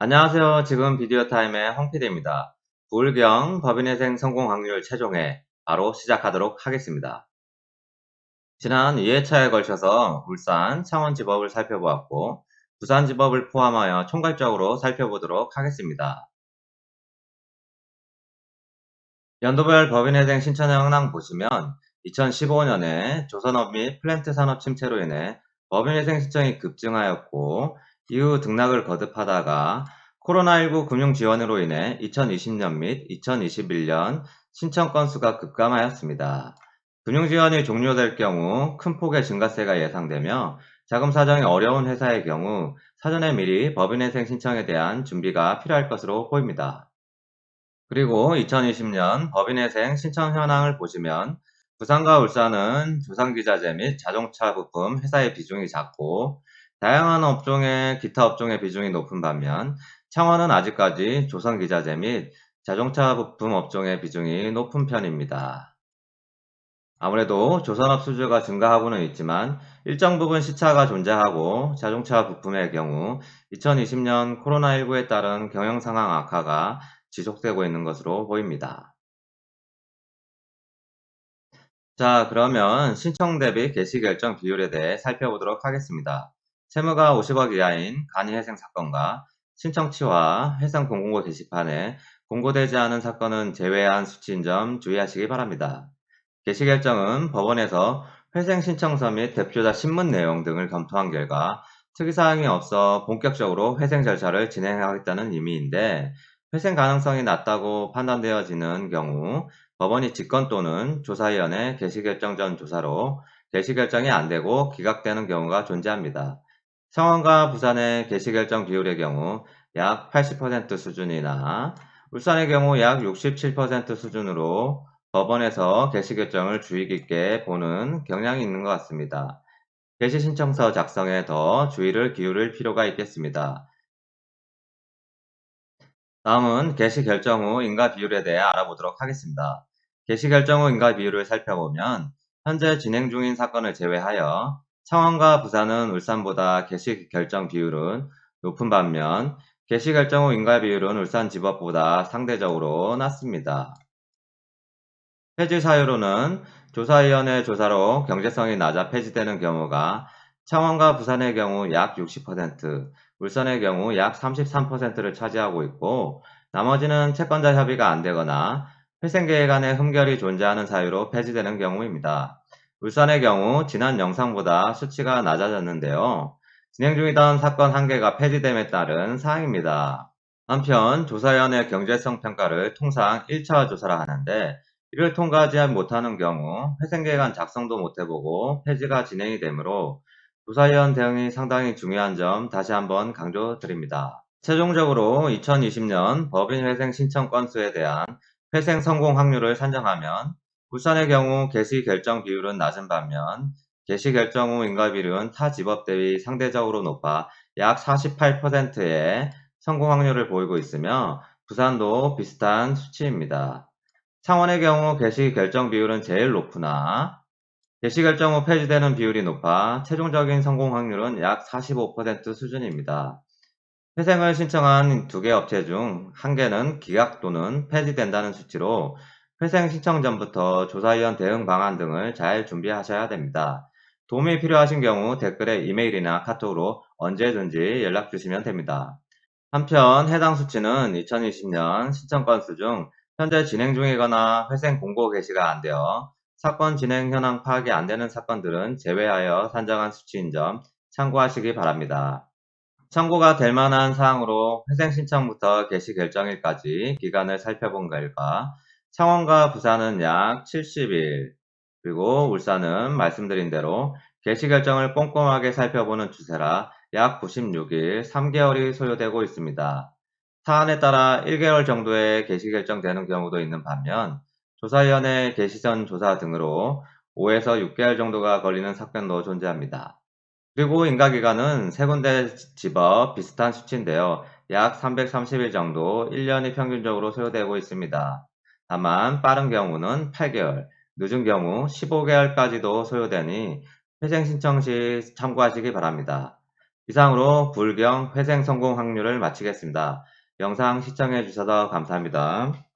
안녕하세요. 지금 비디오 타임의 홍PD입니다. 부울경 법인회생 성공 확률 최종회 바로 시작하도록 하겠습니다. 지난 2회차에 걸쳐서 울산, 창원지법을 살펴보았고 부산지법을 포함하여 총괄적으로 살펴보도록 하겠습니다. 연도별 법인회생 신청형 현황 보시면 2015년에 조선업 및 플랜트 산업 침체로 인해 법인회생 신청이 급증하였고 이후 등락을 거듭하다가 코로나19 금융 지원으로 인해 2020년 및 2021년 신청 건수가 급감하였습니다. 금융 지원이 종료될 경우 큰 폭의 증가세가 예상되며 자금 사정이 어려운 회사의 경우 사전에 미리 법인회생 신청에 대한 준비가 필요할 것으로 보입니다. 그리고 2020년 법인회생 신청 현황을 보시면 부산과 울산은 조선기자재 및 자동차 부품 회사의 비중이 작고 다양한 업종의 기타 업종의 비중이 높은 반면 창원은 아직까지 조선기자재 및 자동차 부품 업종의 비중이 높은 편입니다. 아무래도 조선업 수주가 증가하고는 있지만 일정 부분 시차가 존재하고 자동차 부품의 경우 2020년 코로나19에 따른 경영 상황 악화가 지속되고 있는 것으로 보입니다. 자, 그러면 신청 대비 개시 결정 비율에 대해 살펴보도록 하겠습니다. 채무가 50억 이하인 간이회생 사건과 신청치와 회생 공고고 게시판에 공고되지 않은 사건은 제외한 수치인 점 주의하시기 바랍니다. 개시 결정은 법원에서 회생 신청서 및 대표자 신문 내용 등을 검토한 결과 특이사항이 없어 본격적으로 회생 절차를 진행하겠다는 의미인데 회생 가능성이 낮다고 판단되어지는 경우 법원이 직권 또는 조사위원회 개시 결정 전 조사로 개시 결정이 안 되고 기각되는 경우가 존재합니다. 성원과 부산의 개시 결정 비율의 경우 약 80% 수준이나 울산의 경우 약 67% 수준으로 법원에서 개시 결정을 주의 깊게 보는 경향이 있는 것 같습니다. 개시 신청서 작성에 더 주의를 기울일 필요가 있겠습니다. 다음은 개시 결정 후 인가 비율에 대해 알아보도록 하겠습니다. 개시 결정 후 인가 비율을 살펴보면 현재 진행 중인 사건을 제외하여 창원과 부산은 울산보다 개시 결정 비율은 높은 반면 개시 결정 후 인가 비율은 울산지법보다 상대적으로 낮습니다. 폐지 사유로는 조사위원회 조사로 경제성이 낮아 폐지되는 경우가 창원과 부산의 경우 약 60%, 울산의 경우 약 33%를 차지하고 있고 나머지는 채권자 협의가 안 되거나 회생계획 안에 흠결이 존재하는 사유로 폐지되는 경우입니다. 울산의 경우 지난 영상보다 수치가 낮아졌는데요. 진행 중이던 사건 1개가 폐지됨에 따른 사항입니다. 한편 조사위원회 경제성 평가를 통상 1차 조사라 하는데 이를 통과하지 못하는 경우 회생계획안 작성도 못해보고 폐지가 진행이 되므로 조사위원 대응이 상당히 중요한 점 다시 한번 강조드립니다. 최종적으로 2020년 법인 회생 신청 건수에 대한 회생 성공 확률을 산정하면 울산의 경우 개시 결정 비율은 낮은 반면 개시 결정 후 인가 비율은 타 지법 대비 상대적으로 높아 약 48%의 성공 확률을 보이고 있으며 부산도 비슷한 수치입니다. 창원의 경우 개시 결정 비율은 제일 높으나 개시 결정 후 폐지되는 비율이 높아 최종적인 성공 확률은 약 45% 수준입니다. 회생을 신청한 2개 업체 중 1개는 기각 또는 폐지된다는 수치로 회생 신청 전부터 조사위원 대응 방안 등을 잘 준비하셔야 됩니다. 도움이 필요하신 경우 댓글에 이메일이나 카톡으로 언제든지 연락 주시면 됩니다. 한편 해당 수치는 2020년 신청 건수 중 현재 진행 중이거나 회생 공고 개시가 안 되어 사건 진행 현황 파악이 안 되는 사건들은 제외하여 산정한 수치인 점 참고하시기 바랍니다. 참고가 될 만한 사항으로 회생 신청부터 개시 결정일까지 기간을 살펴본 결과 창원과 부산은 약 70일, 그리고 울산은 말씀드린 대로 개시 결정을 꼼꼼하게 살펴보는 추세라 약 96일, 3개월이 소요되고 있습니다. 사안에 따라 1개월 정도의 개시 결정되는 경우도 있는 반면 조사위원회 개시 전 조사 등으로 5에서 6개월 정도가 걸리는 사건도 존재합니다. 그리고 인가기간은 세 군데 집업 비슷한 수치인데요. 약 330일 정도 1년이 평균적으로 소요되고 있습니다. 다만 빠른 경우는 8개월, 늦은 경우 15개월까지도 소요되니 회생 신청 시 참고하시기 바랍니다. 이상으로 불경 회생 성공 확률을 마치겠습니다. 영상 시청해 주셔서 감사합니다.